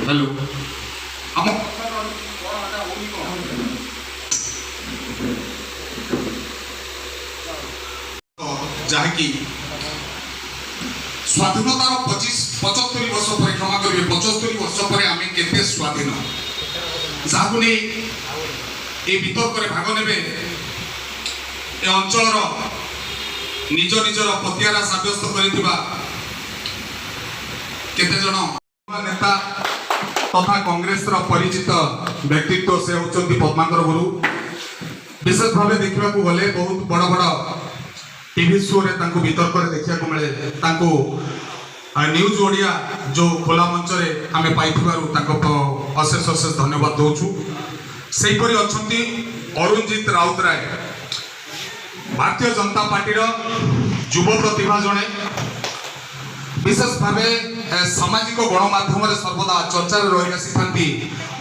Hello आम जहाँकि स्वाधीनतार 75 वर्ष पर क्षमा करेंगे 75 वर्ष पर आम के स्वाधीन जहाँ नहीं वितर्क भाग ने अंचल निज निजर पतियारा सब्यस्त कर नेता तथा कांग्रेस परिचित व्यक्तित्व से होती पद्माकर गुरु विशेष भाव देखा गले बहुत बड़ बड़ टीवी शो रे वितर्क देखा मिले न्यूज ओडिया जो खोला मंच रे आमे पाइथिबारु अशेष अशेष धन्यवाद दौचु सेहीपरि अछंती अरुणजीत राउतराय भारतीय जनता पार्टी युव प्रतिभा जड़े विशेष भाव सामाजिक गणमाध्यम सर्वदा चर्चार रही आसी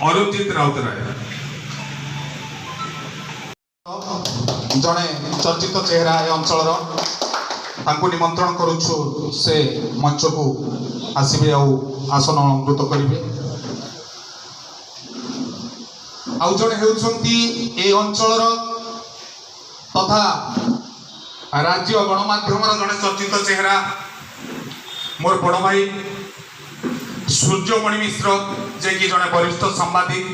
अरुणजीत राउतराय जड़े चर्चित चेहरा ए अंचल निमंत्रण करुछु से मंच को आसबे आसन अलंकृत करेंगे आउ जड़े होती ए अंचल तथा राज्य गणमाध्यम जड़े चर्चित चेहरा मोर बड़ भाई सूर्यमणि मिश्र जे कि जड़े वरिष्ठ सांबादिक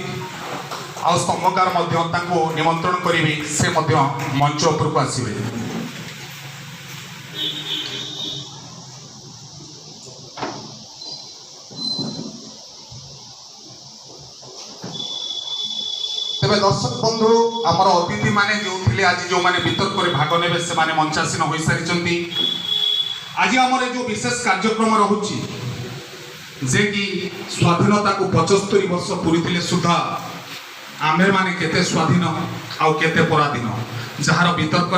आ स्तंभकार निमंत्रण करी से मंच उपरको आसबे तेरे दर्शक बंधु आमर अतिथि माने जो थे आज जो माने वितर्क भाग ने से माने मंचासीन हो सारी आज आमर जो विशेष कार्यक्रम रहुची जे कि स्वाधीनता को 75 वर्ष पूरी सुधा आमे माने केते स्वाधीन आउ केते पराधीन जार वितर्क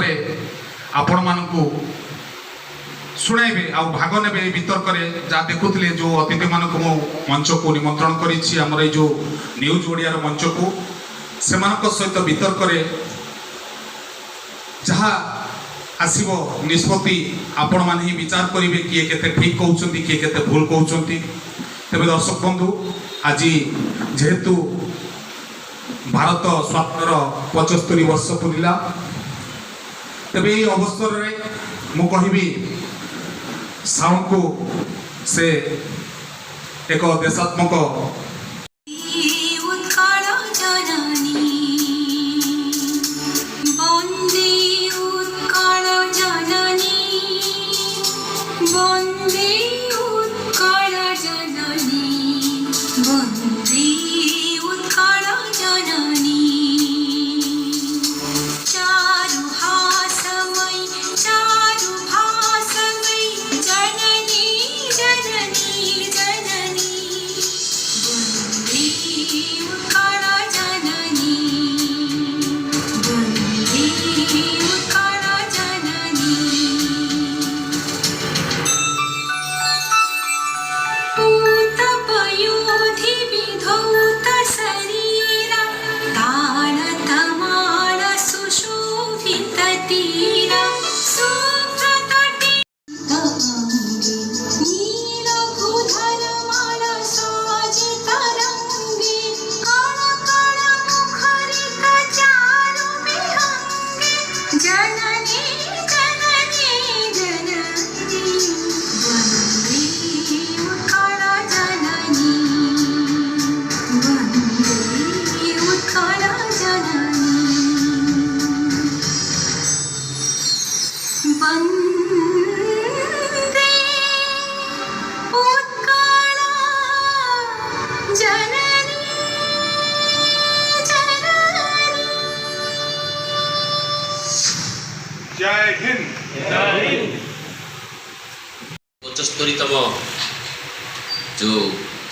आपण मानकु शुणाइबे आउ भाग नेबे वितर्क जहाँ देखुले जो अतिथि मानक मो मंच को निमंत्रण करिछि हमर ए जो न्यूज ओडिया मंच को सेमानक सहित वितर्क जहाँ आसीबो निष्पत्ति आपण माने ही विचार करिवे किए केते ठीक कहउछंती किए केते भूल कहउछंती तेबे दर्शक बंधु आज जेहेतु भारत स्वाधीनर 75 वर्ष पूरा तेबे ये अवसर में मु कहिबी साउंड को से एक देशात्मक जय हिंद 75तम जो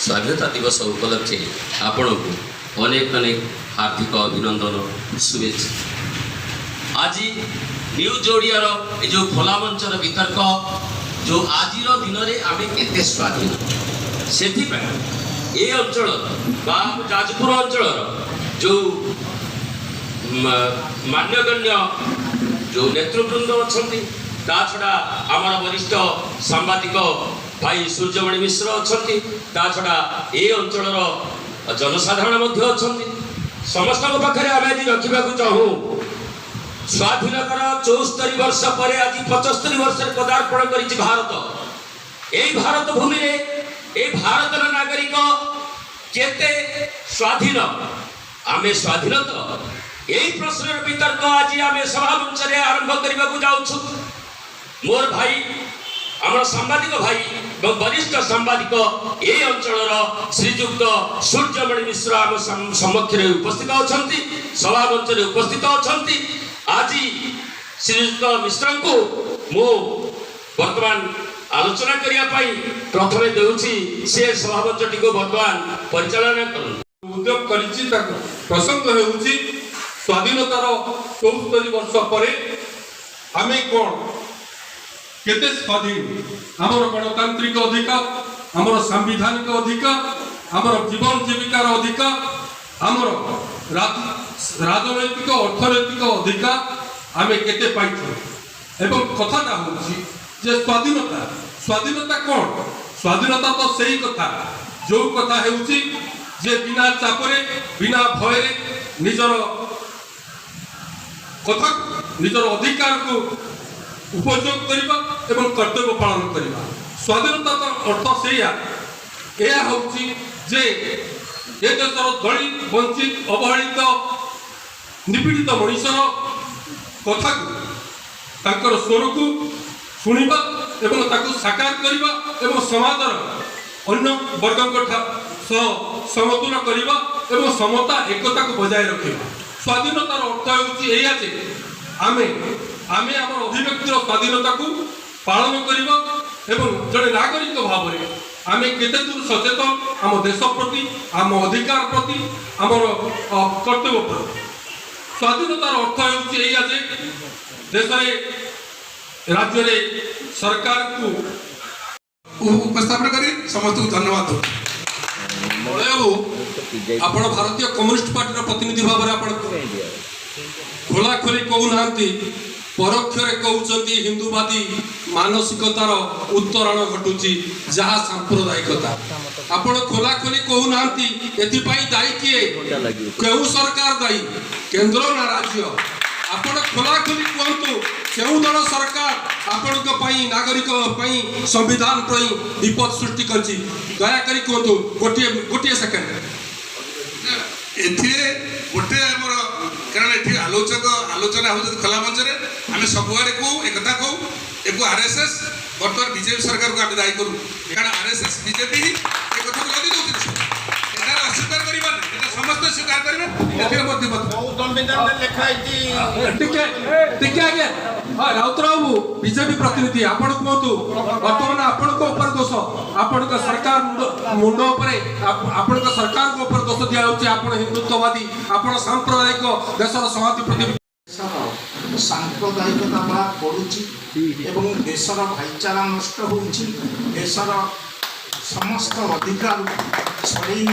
स्वाधीनता दिवस उपलक्षे आपण को अनेक अनेक हार्दिक अभिनंदन शुभेच्छा। आज न्यूज ओडिया जो खोला मंचर वितर्क जो आज दिन में आम के स्वाधीन से ए अंचल जाजपुर अंचल जो मान्यगण्य जो नेतृवृंद अच्छा ता छड़ा आमर वरिष्ठ सांबादिक भाई सूर्यमणि मिश्र अच्छी ता छड़ा ए अंचलर जनसाधारण अच्छी समस्त पाखे आम आज रखा चाहूँ स्वाधीनतार 74 वर्ष पर आज 75 वर्ष पदार्पण कर भारत यही भारत भूमि रे भारतर नागरिक केते स्वाधीन आमे स्वाधीन तो यही प्रश्न वितर्क आज आम सभा मंच में आरंभ करने को जाऊँ मोर भाई आम सांबादिक भाई वरिष्ठ सांबादिक ये अंचल श्रीजुक्त सूर्यमणि मिश्र आम सम्मुख में उपस्थित अच्छा सभा मंच में उपस्थित अच्छा आज श्रीजुक्त मिश्र को मु वर्तमान आलोचना करने प्रथम देउछि से सभामंचटी को वर्तमान परिचालना कर उद्योग करिछि प्रसंग हेउछि स्वाधीनतार 74 वर्ष पर आमे कोन केते स्वाधीन आमर गणतांत्रिक अधिकार आमर संवैधानिक अधिकार आमर जीवन जीविकार अधिकार आमर राजनैतिक अर्थनैतिक अधिकार आमे केते पाइछु एवं कथाटा होछि जे स्वाधीनता कौन स्वाधीनता तो सही कथा जो कथा हेउछि जे बिना चापरे बिना भयरे निजर कथा निजर अधिकार को उपयोग करबा एवं कर्तव्य पालन करबा स्वाधीनता तो अर्थ सेया एया होछि जे ए देशर दलित वंचित अवहेलित निपीड़ित मनुष्यर कथा ताकर स्वर को शुणा एवं ताकू साकार करबा एवं समाजर अन्य वर्गों समतुल करबा एवं समता एकता को बजाय रखिबा स्वाधीनतार अर्थ होछि एया जे आमे आमर अभिव्यक्तिर स्वाधीनता को पालन करबा एवं जड़े नागरिक भाव में आमे केते दूर सचेतन आम देश प्रति आम अधिकार प्रति आमर कर्तव्य प्रति स्वाधीनतार अर्थ होछि एया जे देश राज्य रे सरकार को उपस्थापन करी समस्त को धन्यवाद बाबू आपण भारतीय कम्युनिस्ट पार्टी प्रतिनिधि भाव में आपण खोला खोली कहूना परोक्ष कहते हिंदूवादी मानसिकतार उत्तरण घटुची जहाँ सांप्रदायिकता आपण खोला खोली कहूना दायी किए क्यों सरकार दायी केंद्र ना राज्य आपण खोला खोली कहतु क्यों दल सरकार आपण नागरिक संविधान विपद सृष्टि करछि दयाकरी कहतु गोटे सेकेंड गोटे कारण ये आलोचना हो खोला मंच में आम सबुआड़े कहूँ एक कहूँ एक आरएसएस बर्तमान बीजेपी सरकार को आम दायी करूँ कारण आरएसएस बीजेपी ही एक कथा लगे दौर अस्वीकार करवा समस्त स्वीकार करेंगे राउतराव बीजेपी प्रतिनिधि आपण कहतु बर्तमान आपण दोष आपण सरकार मुंड आपण सरकार दोष दिया आपण हिंदुत्ववादी आपण सांप्रदायिक देशर संहति प्रति सांप्रदायिकता बढ़ुची एवं देशर भाईचारा नष्ट होउची देशर समस्त अधिकार छड़े नि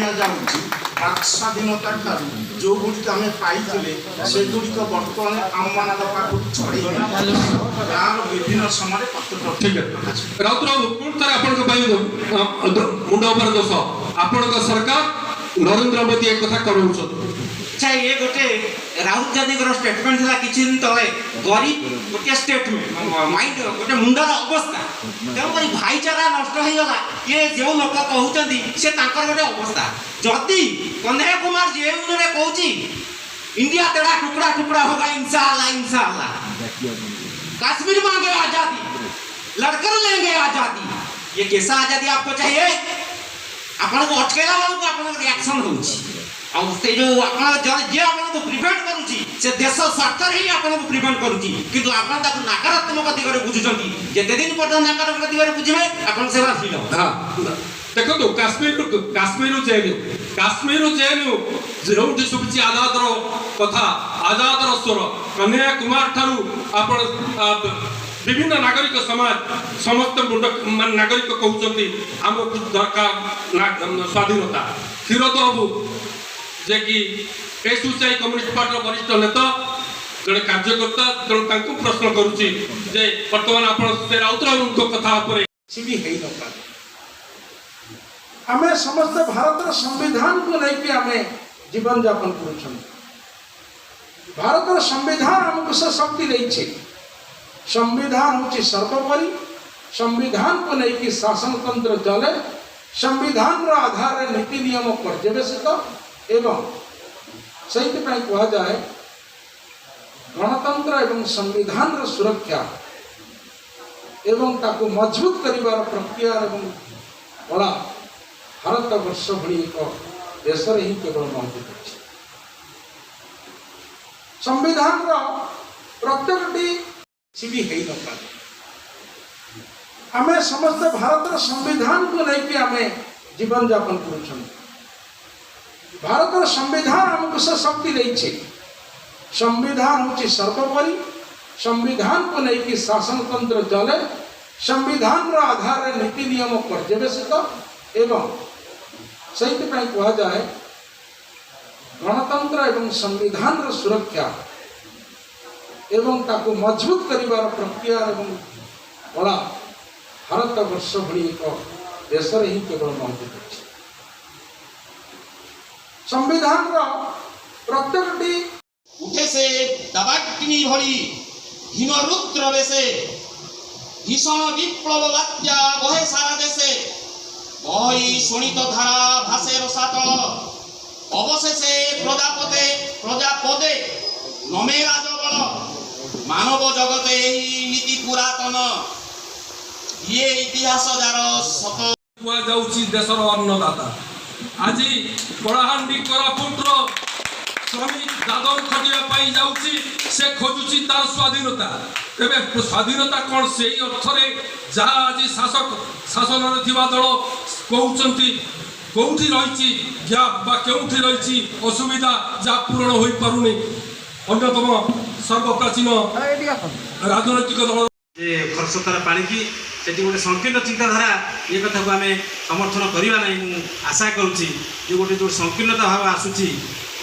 स्वाधीनता जो गुड़िक आम पाई से गुड़िक बर्तमान आम मान पाख छड़े गाँव विभिन्न समय राउतराव मुंड दोष आपण सरकार नरेंद्र मोदी एक कथा कहूँ अच्छा ये गोटे राहुल गांधी स्टेटमेंट था किसी दिन तले गरीब गोटे स्टेटमेंट माइंड गोटे मुंडर अवस्था तेणुक भाईचारा नष्ट हो गला ये जो लोक कहते से गोटे अवस्था जदि कन्हैया कुमार जे कहूँ इंडिया तेरा टुकड़ा टुकड़ा होगा इंशाअल्लाह कश्मीर मांगे आजादी लड़कर लेंगे आजादी ये कैसा आजादी आपको चाहिए आपको अटकेला बेलू आप रिएक्शन हो जो आपको प्रिभेंट करुच्ची से देश स्वार्थ ही आपको प्रिभेंट करुच्ची किंतु आप नकारात्मक दिगरे बुझुंट जिते दिन पर्यटन नकारात्मक दिगरे बुझे आप फील हाँ देखो काश्मीर जेएनयू जो शुभुची आजादर कथा आजादर स्वर कन्हैया कुमार ठारू आपण विभिन्न नागरिक समाज समस्त नागरिक कहते आमको दरकार स्वाधीनता क्षीरोद बाबू जे कि एसयूसीआई कम्युनिस्ट पार्टी वरिष्ठ नेता जड़े कार्यकर्ता तेणु प्रश्न करुच्ची जे बर्तमान आप राउतराव कथा आमे समस्त भारत संविधान को लेकिन आमे जीवन यापन कर भारत संविधान आमको से शक्ति देछे संविधान होची सर्वोपरि संविधान को लेकिन शासन तंत्र चले संविधान आधार रे नीति नियम पर्यवेक्षित एवं से कह जाए गणतंत्र एवं संविधान सुरक्षा एवं ताको मजबूत करिवार प्रक्रिया एवं कला भारत वर्ष भली एक देश ही केवल मौजूद अच्छे संविधान प्रत्येकटी भी है न आमे समस्त भारत संविधान को लेकिन आमे जीवन यापन कर भारत संविधान आमको से शक्ति देछे संविधान होची सर्वोपरि संविधान को लेकिन शासन तंत्र चले संविधान आधार रे नीति नियम पर्यवेक्षित एवं से कह जाए गणतंत्र एवं संविधान सुरक्षा एवं ताको मजबूत करिवार प्रक्रिया एवं कला भारत वर्ष भली एक देश ही केवल मौजूद अच्छे संविधान प्रत्येकटी उठे से दाबाग्नि भली हिमरुद्र बेसे भीषण विप्लव बात्या बहे सारा देशे बही शोणित धारा भाषे रसातल अवशेषे प्रजापदे नमे राजबल मानव जगते नीति पुरातन ये इतिहास जार सत कुआ जाउची देशर अन्नदाता आज कलाहांडी कोरापुटर श्रमिक दादर खटिया जाउची से खोजुची तार स्वाधीनता तेबे स्वाधीनता कौन से अर्थरे जहाँ आज शासन दल कहते कौटी रही ग्याप बा केउठी रही असुविधा जहाँ पूरण हो पारुनी अन्यतम सर्वप्राचीन राजनैतिक दल खर्चतार पाणी की सेठी गोटे संकीर्ण चिंताधारा ये कथा को आम समर्थन करवा ना आशा करुच्ची जो गोटे जो संकीर्णता भाव आसूची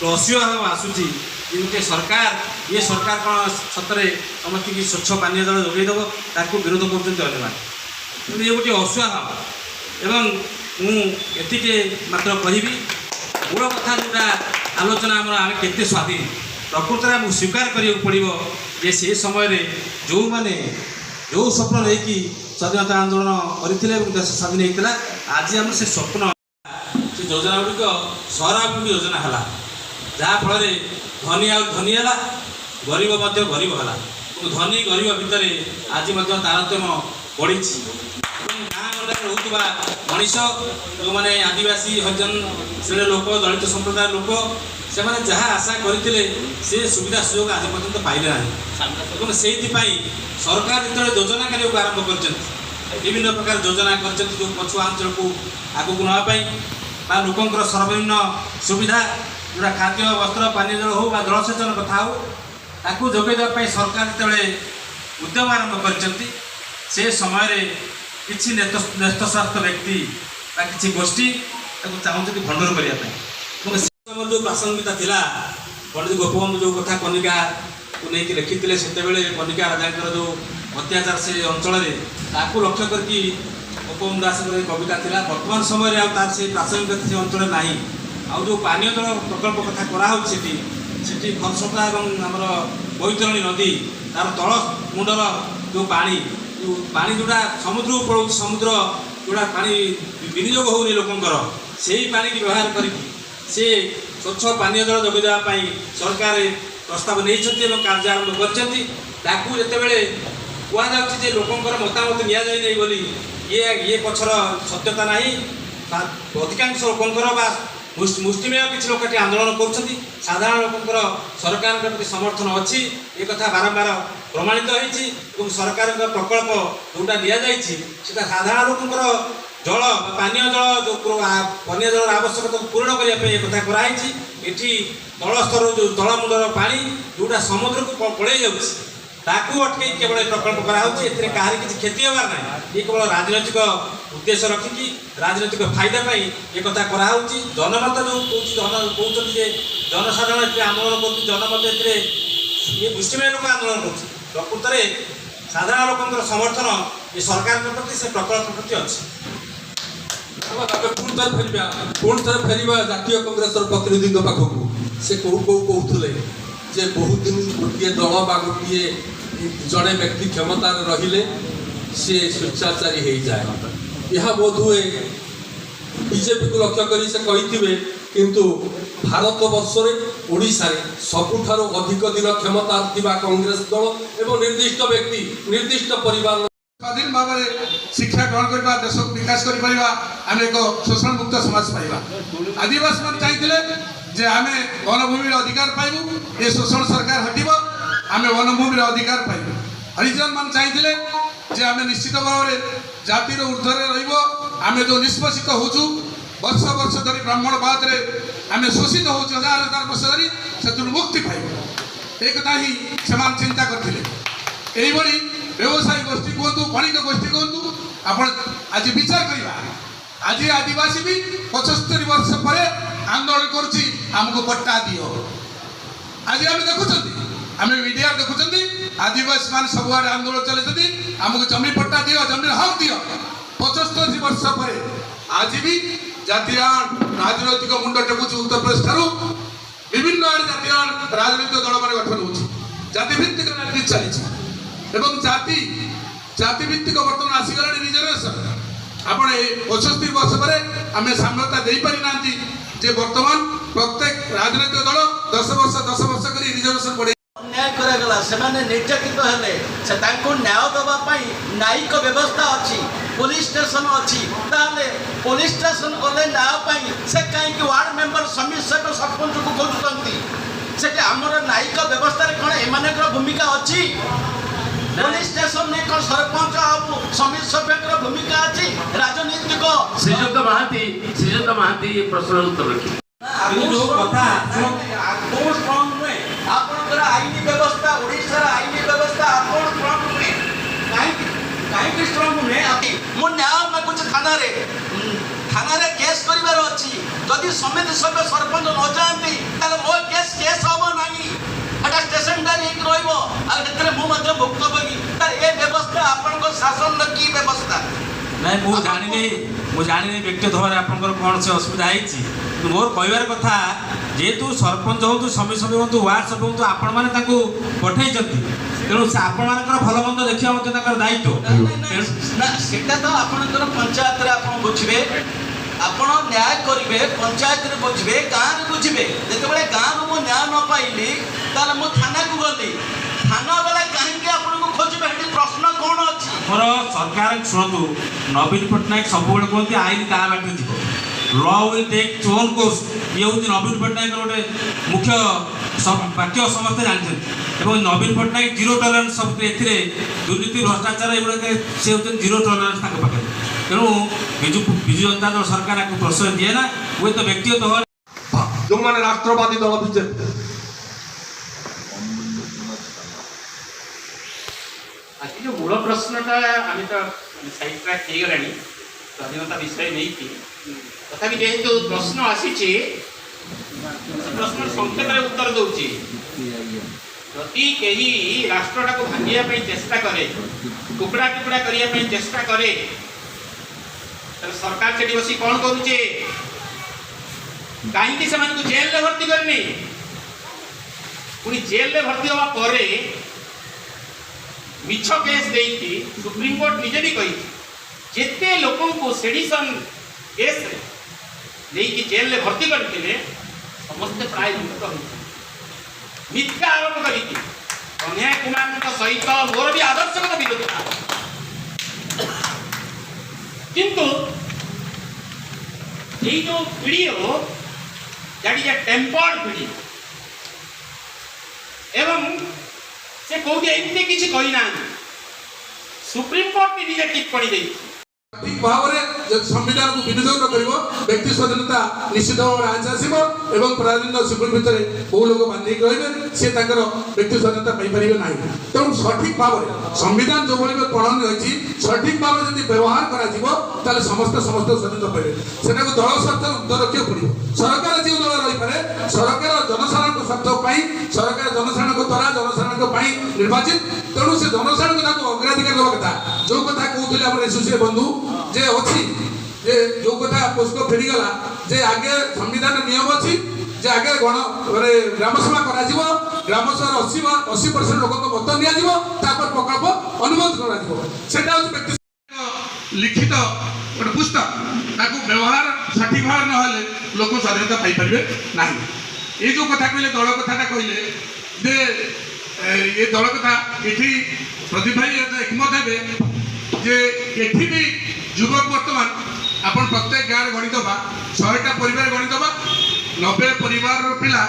असह्य भाव आसूची गोटे सरकार ये सरकार कौन सतरे समस्त की स्वच्छ पानीय जल जोगेदेव ताकू विरोध कर ये गोटे असह्य भाव एवं मुझे मात्र कहि मूल कथा जोटा आलोचना आम के स्वाधीन प्रकृत में आमको स्वीकार करा पड़ो जे से समय जो मैंने जो स्वप्न लेकिन स्वाधीनता आंदोलन करते देश स्वाधीन होता आज आम से स्वप्न से योजना गुड़िक सहराभिमुखी योजना है जहाँफल धनी आ धनी है गरीब गरीब है धनी गरीब भितर आज तारतम्य बढ़ी गाँ गंडारे रोकवा मनीष जो मैंने आदिवासी हरिजन श्रेणी लोक दलित संप्रदाय लोक से मैंने जहाँ आशा करते से सुविधा सुजोग आज पर्यटन पाइले ना से सरकार जो योजना कार्य आरंभ कर विभिन्न प्रकार योजना कर जो पछुआ अंचल को आगक नापी लोकर सर्वनिम्न सुविधा जोड़ा खाद्य वस्त्र पानी जल हो जलसेचन कथा हो ताकू जोगेदेवाई सरकार जो उद्यम आरंभ कर समय किसी नेतस्वार्थ व्यक्ति किसी गोष्ठी चाहते भंडर करने जो प्रासंगिकता थी पंडित गोपबंधु जो कथा कनिका को लेकिन लिखी से कनिका राजा जो अत्याचार से अंचल ताकू लक्ष्य करके गोपबंधु दास कविता थी वर्तमान समय तार से प्रासंगिकता से अंचल ना आउ जो पानीय जल प्रकल्प कथा कराई खरसटा और आमर बैतरणी नदी तार तल मुंडर जो पानी जोड़ा समुद्र को पड़ो समुद्र जोड़ा पानी विनियोग होनी लोकंर से ही पानी की व्यवहार करके से स्वच्छ पानीय जल जोगेदेवाई सरकार प्रस्ताव नहीं कार्य आरंभ करते कहुचे लोकंर मतामत नि जाए बोली ये पक्षर सत्यता ना अधिकांश लोकंर मुष्टिमेय किसी लोक आंदोलन कर साधारण लोकंर सरकार प्रति समर्थन अच्छी ये कथा बारंबार प्रमाणित हो सरकार प्रकल्प जोटा दि जाए साधारण लोकंर जल पानीय जल जो पानीय जल आवश्यकता पूरण करने कथा कराई ये तल स्तर जो तल मुंडर पानी जोटा समुद्र को पड़े जाकू अटक केवल प्रकल्प कराई कहार किसी क्षति होबार ना ये केवल राजनैतिक उद्देश्य रखिकी राजनैतिक फायदा पाई ये कथा कराई जनमत जो कहते जनसाधारण आंदोलन कर जनमत ये मुष्टिमेय लोक आंदोलन कर प्रकृत में साधारण लोक समर्थन ये सरकार प्रति से प्रकल्प प्रति अच्छी ପୁଣି ଥରେ ଫେରିବା ଜାତୀୟ କଂଗ୍ରେସର ପ୍ରତିନିଧିଙ୍କ ପାଖକୁ। ସେ କହୁଥିଲେ ଯେ ବହୁତ ଦିନ ଗୋଟିଏ ଦଳ ବା ଗୋଟିଏ ଜଣେ ବ୍ୟକ୍ତି କ୍ଷମତାରେ ରହିଲେ ସିଏ ସ୍ୱେଚ୍ଛାଚାରୀ ହେଇଯାଏ। ଏହା ବୋଧହୁଏ ବିଜେପିକୁ ଲକ୍ଷ୍ୟ କରି ସେ କହିଥିବେ, କିନ୍ତୁ ଭାରତ ବର୍ଷରେ ଓଡ଼ିଶାରେ ସବୁଠାରୁ ଅଧିକ ଦିନ କ୍ଷମତା ଥିବା କଂଗ୍ରେସ ଦଳ ଏବଂ ନିର୍ଦ୍ଦିଷ୍ଟ ବ୍ୟକ୍ତି ନିର୍ଦ୍ଦିଷ୍ଟ ପରିବାର ସ୍ୱାଧୀନ ଭାବରେ ଶିକ୍ଷା ଗ୍ରହଣ କରିବା, ଦେଶକୁ ବିକାଶ କରିପାରିବା, ଆମେ ଏକ ଶୋଷଣ ମୁକ୍ତ ସମାଜ ପାଇବା। ଆଦିବାସୀମାନେ ଚାହିଁଥିଲେ ଯେ ଆମେ ବନଭୂମିର ଅଧିକାର ପାଇବୁ, ଏ ଶୋଷଣ ସରକାର ହଟିବ, ଆମେ ବନଭୂମିର ଅଧିକାର ପାଇବୁ। ହରିଜନ ମାନେ ଚାହିଁଥିଲେ ଯେ ଆମେ ନିଶ୍ଚିତ ଭାବରେ ଜାତିର ଉର୍ଦ୍ଧ୍ୱରେ ରହିବ, ଆମେ ଯେଉଁ ନିଷ୍ପେଷିତ ହେଉଛୁ ବର୍ଷ ବର୍ଷ ଧରି ବ୍ରାହ୍ମଣବାଦରେ ଆମେ ଶୋଷିତ ହେଉଛୁ ହଜାର ହଜାର ବର୍ଷ ଧରି, ସେଥିରୁ ମୁକ୍ତି ପାଇବୁ। ଏ କଥା ହିଁ ସେମାନେ ଚିନ୍ତା କରିଥିଲେ। ଏଇଭଳି ବ୍ୟବସାୟୀ ଗୋଷ୍ଠୀ କୁହନ୍ତୁ, ବଣିକ ଗୋଷ୍ଠୀ କୁହନ୍ତୁ, ଆପଣ ଆଜି ବିଚାର କରିବା। ଆଜି ଆଦିବାସୀ ବି 75 ବର୍ଷ ପରେ ଆନ୍ଦୋଳନ କରୁଛି, ଆମକୁ ପଟ୍ଟା ଦିଅ। ଆଜି ଆମେ ଦେଖୁଛନ୍ତି, ଆମେ ମିଡ଼ିଆରେ ଦେଖୁଛନ୍ତି, ଆଦିବାସୀ ମାନେ ସବୁଆଡ଼େ ଆନ୍ଦୋଳନ ଚଲେଇଛନ୍ତି, ଆମକୁ ଜମି ପଟ୍ଟା ଦିଅ, ଜମିର ହକ୍ ଦିଅ। 75 ବର୍ଷ ପରେ ଆଜି ବି ଜାତୀୟ ରାଜନୈତିକ ମୁଣ୍ଡ ଟେକୁଛି। ଉତ୍ତରପ୍ରଦେଶ ଠାରୁ ବିଭିନ୍ନ ଆଡ଼େ ଜାତୀୟ ରାଜନୈତିକ ଦଳମାନେ ଗଠନ ହେଉଛି, ଜାତିଭିତ୍ତିକ ରାଜନୀତି ଚାଲିଛି ଏବଂ ଜାତି ଭିତ୍ତିକ ବର୍ତ୍ତମାନ ଆସିଗଲାଣି ରିଜର୍ଭେସନ। ଆପଣ ଏ 75 ବର୍ଷ ପରେ ଆମେ ସାମ୍ୟତା ଦେଇପାରିନାହାନ୍ତି ଯେ ବର୍ତ୍ତମାନ ପ୍ରତ୍ୟେକ ରାଜନୈତିକ ଦଳ 10 ବର୍ଷ କରି ରିଜର୍ଭେସନ ବଢ଼େଇ ଅନ୍ୟାୟ କରାଗଲା, ସେମାନେ ନିର୍ଯାତିତ ହେଲେ, ସେ ତାଙ୍କୁ ନ୍ୟାୟ ଦେବା ପାଇଁ ନ୍ୟାୟିକ ବ୍ୟବସ୍ଥା ଅଛି, ପୋଲିସ ଷ୍ଟେସନ ଅଛି। ତାହେଲେ ପୋଲିସ ଷ୍ଟେସନ ଗଲେ ନ୍ୟାୟ ପାଇଁ ସେ କାହିଁକି ୱାର୍ଡ ମେମ୍ବର, ସମିତି ସଭ୍ୟ, ସରପଞ୍ଚକୁ ଖୋଜୁଛନ୍ତି? ସେଠି ଆମର ନ୍ୟାୟିକ ବ୍ୟବସ୍ଥାରେ କ'ଣ ଏମାନଙ୍କର ଭୂମିକା ଅଛି? ପୋଲିସ ଷ୍ଟେସନରେ କ'ଣ ସରପଞ୍ଚ ଆଉ ସମିତି ସଭ୍ୟଙ୍କର ଭୂମିକା ଅଛି? ରାଜନୈତିକ ଶ୍ରୀଯୁକ୍ତ ମହାନ୍ତି ଏ ପ୍ରଶ୍ନର ଉତ୍ତର ରଖିବେ। ଆପଣଙ୍କର ଆଇନ ବ୍ୟବସ୍ଥା, ଓଡ଼ିଶାର ଆଇନ ବ୍ୟବସ୍ଥା ଆପଣ ଷ୍ଟ୍ରଙ୍ଗ ନୁହେଁ। କାହିଁକି ଷ୍ଟ୍ରଙ୍ଗ ନୁହେଁ? ମୁଁ ନ୍ୟାୟ ମାଗୁଛି ଥାନାରେ କେସ୍ କରିବାର ଅଛି। ଯଦି ସମିତି ସଭ୍ୟ ସରପଞ୍ଚ ନ ଯାଆନ୍ତି ତାହେଲେ ମୋ କେସ୍ ହବ ନାହିଁ, ଏଟା ଷ୍ଟେସନଦାରୀ ହେଇକି ରହିବ, ଆଉ ସେଥିରେ ମୁଁ ମଧ୍ୟ ଭୁକ୍ତଭୋଗୀ। ତାର ଏ ବ୍ୟବସ୍ଥା ଆପଣଙ୍କ ଶାସନର କି ବ୍ୟବସ୍ଥା? ନାଇଁ ମୁଁ ଜାଣିନି ବ୍ୟକ୍ତିଗତ ଭାବରେ ଆପଣଙ୍କର କ'ଣ ସେ ଅସୁବିଧା ହେଇଛି, କିନ୍ତୁ ମୋର କହିବାର କଥା ଯେହେତୁ ସରପଞ୍ଚ ହୁଅନ୍ତୁ, ସମିତି ସଭ୍ୟ ହୁଅନ୍ତୁ, ୱାର୍ଡ ସଭ୍ୟ ହୁଅନ୍ତୁ, ଆପଣମାନେ ତାଙ୍କୁ ପଠେଇଛନ୍ତି, ତେଣୁ ସେ ଆପଣମାନଙ୍କର ଭଲ ମନ୍ଦ ଦେଖିବା ମଧ୍ୟ ତାଙ୍କର ଦାୟିତ୍ୱ। ନା ସେଟା ତ ଆପଣଙ୍କର ପଞ୍ଚାୟତରେ ଆପଣ ବୁଝିବେ, ଆପଣ ନ୍ୟାୟ କରିବେ, ପଞ୍ଚାୟତରେ ବୁଝିବେ, ଗାଁରେ ବୁଝିବେ। ଯେତେବେଳେ ଗାଁରୁ ମୁଁ ନ୍ୟାୟ ନ ପାଇଲି ତାହେଲେ ମୁଁ ଥାନାକୁ ଗଲି, ଥାନା ବେলা କାହିଁକି ଆପଣଙ୍କୁ ଖୋଜିବେ? ସେଠି ପ୍ରଶ୍ନ କ'ଣ ଅଛି? ଆମର ସରକାର ଶୁଣନ୍ତୁ, ନବୀନ ପଟ୍ଟନାୟକ ସବୁବେଳେ କୁହନ୍ତି ଆଇନ ତା ବାଟରେ ଯିବ, law will take its own course. ଇଏ ହେଉଛି ନବୀନ ପଟ୍ଟନାୟକର ଗୋଟେ ମୁଖ୍ୟ ବାକ୍ୟ, ସମସ୍ତେ ଜାଣିଛନ୍ତି। ଏବଂ ନବୀନ ପଟ୍ଟନାୟକ ଜିରୋ ଟଲରାନ୍ସ ସବୁ ଏଥିରେ ଦୁର୍ନୀତି, ଭ୍ରଷ୍ଟାଚାର ଏଗୁଡ଼ାକ ସେ ହେଉଛନ୍ତି ଜିରୋ ଟଲରାନ୍ସ ତାଙ୍କ ପାଖରେ। ତେଣୁ ବିଜୁ ଜନତା ଦଳ ସରକାର ଆକୁ ପ୍ରଶ୍ରୟ ଦିଏ ନା, ହୁଏତ ବ୍ୟକ୍ତିଗତ ଭାବରେ ଯେଉଁମାନେ ରାଷ୍ଟ୍ରବାଦୀ ଦଳ ବିଜେପି। ଆଜି ଯେଉଁ ମୂଳ ପ୍ରଶ୍ନଟା ଆମେ ତ ସାଇଡ୍ ଟ୍ରାକ୍ ହେଇଗଲାଣି ସ୍ୱାଧୀନତା ବିଷୟ ନେଇକି, ତଥାପି ଯେହେତୁ ପ୍ରଶ୍ନ ଆସିଛି ସେ ପ୍ରଶ୍ନର ସଂକ୍ଷେପରେ ଉତ୍ତର ଦେଉଛି। ଯଦି କେହି ରାଷ୍ଟ୍ରଟାକୁ ଭାଙ୍ଗିବା ପାଇଁ ଚେଷ୍ଟା କରେ, ଟୁକୁଡ଼ା ଟୁକୁଡ଼ା କରିବା ପାଇଁ ଚେଷ୍ଟା କରେ, ତାହେଲେ ସରକାର ସେଠି ବସି କ'ଣ କରୁଛେ? କାହିଁକି ସେମାନଙ୍କୁ ଜେଲରେ ଭର୍ତ୍ତି କରିନି? ପୁଣି ଜେଲରେ ଭର୍ତ୍ତି ହେବା ପରେ ମିଛ କେସ୍ ଦେଇକି ସୁପ୍ରିମକୋର୍ଟ ନିଜେ ବି କହିଛି ଯେତେ ଲୋକଙ୍କୁ ସେଡିସନ୍ କେସ୍ରେ ନେଇକି ଜେଲରେ ଭର୍ତ୍ତି କରିଥିଲେ ସମସ୍ତେ ପ୍ରାୟ ମୁକ୍ତ ହୋଇଥିଲେ। ମିଥ୍ୟା ଆରୋପ କରିକି କହ୍ନେୟା କୁମାରଙ୍କ ସହିତ ମୋର ବି ଆଦର୍ଶଗତ ବିରୋଧ ଥିଲା, କିନ୍ତୁ ଏଇ ଯେଉଁ video that is a tempered video, ଏବଂ ସେ କୋଉଠି ଏମିତି କିଛି କହିନାହାନ୍ତି, ସୁପ୍ରିମକୋର୍ଟ ବି ନିଜେ ଟିପ୍ପଣୀ ଦେଇଛି। ଠିକ ଭାବରେ ଯଦି ସମ୍ବିଧାନକୁ ବିନିଯୋଗ କରିବ, ବ୍ୟକ୍ତି ସ୍ୱାଧୀନତା ନିଶ୍ଚିତ ଭାବରେ ଆଞ୍ଚ ଆସିବ ଏବଂ ପରାଧୀନ ଶିବିର ଭିତରେ ବହୁ ଲୋକ ବାନ୍ଧିକି ରହିବେ, ସେ ତାଙ୍କର ବ୍ୟକ୍ତି ସ୍ୱାଧୀନତା ପାଇପାରିବେ ନାହିଁ। ତେଣୁ ସଠିକ ଭାବରେ ସମ୍ବିଧାନ ଯେଉଁଭଳି ପ୍ରଣୟନ ହୋଇଛି, ସଠିକ ଭାବରେ ଯଦି ବ୍ୟବହାର କରାଯିବ ତାହେଲେ ସମସ୍ତେ ସ୍ୱାଧୀନତା ପାଇବେ। ସେଟାକୁ ଦଳ ସ୍ୱାର୍ଥ ଉର୍ଦ୍ଧ୍ୱ ରଖିବାକୁ ପଡ଼ିବ। ସରକାର ଯେଉଁ ଦଳ ରହିପାରେ, ସରକାର ଜନସାଧାରଣଙ୍କ ସ୍ୱାର୍ଥ ପାଇଁ, ସରକାର ଜନସାଧାରଣଙ୍କ ଦ୍ୱାରା ଜନସାଧାରଣଙ୍କ ପାଇଁ ନିର୍ବାଚିତ, ତେଣୁ ସେ ଜନସାଧାରଣଙ୍କୁ ତାକୁ ଅଗ୍ରାଧିକାର ଦେବା କଥା। ଯେଉଁ କଥା କହୁଥିଲେ ଆମର ଏସୋସିଏଟ ବନ୍ଧୁ ଯେ ଅଛି ଯେ ଯେ ଯେଉଁ କଥା ପୋସ୍କୋ ଫେରିଗଲା ଯେ ଆଗେ ସମ୍ବିଧାନ ନିୟମ ଅଛି ଯେ ଆଗେ ଗ୍ରାମସଭା କରାଯିବ, ଗ୍ରାମସଭାର 80% ଲୋକଙ୍କ ମତ ନିଆଯିବ, ତାପରେ ପ୍ରକଳ୍ପ ଅନୁମୋଦନ କରାଯିବ। ସେଟା ହେଉଛି ବ୍ୟକ୍ତି লিখিত ଗୋଟେ ପୁସ୍ତକ ତାକୁ ବ୍ୟବହାର ସଠିକ ଭାବରେ ନହେଲେ ଲୋକ ସ୍ୱାଧୀନତା ପାଇପାରିବେ ନାହିଁ। ଏଇ ଯେଉଁ କଥା କହିଲେ ଦଳ କଥାଟା କହିଲେ ଯେ ଏ ଦଳ କଥା ଏଠି ପ୍ରଦୀପ ଭାଇ ଏକମତ ହେବେ ଯେ ଏଠି ବି ଯୁବକ ବର୍ତ୍ତମାନ ଆପଣ ପ୍ରତ୍ୟେକ ଗାଁରେ ଗଣିଦେବା 100ଟା ପରିବାର ଗଣିଦେବା 90 ପରିବାରର ପିଲା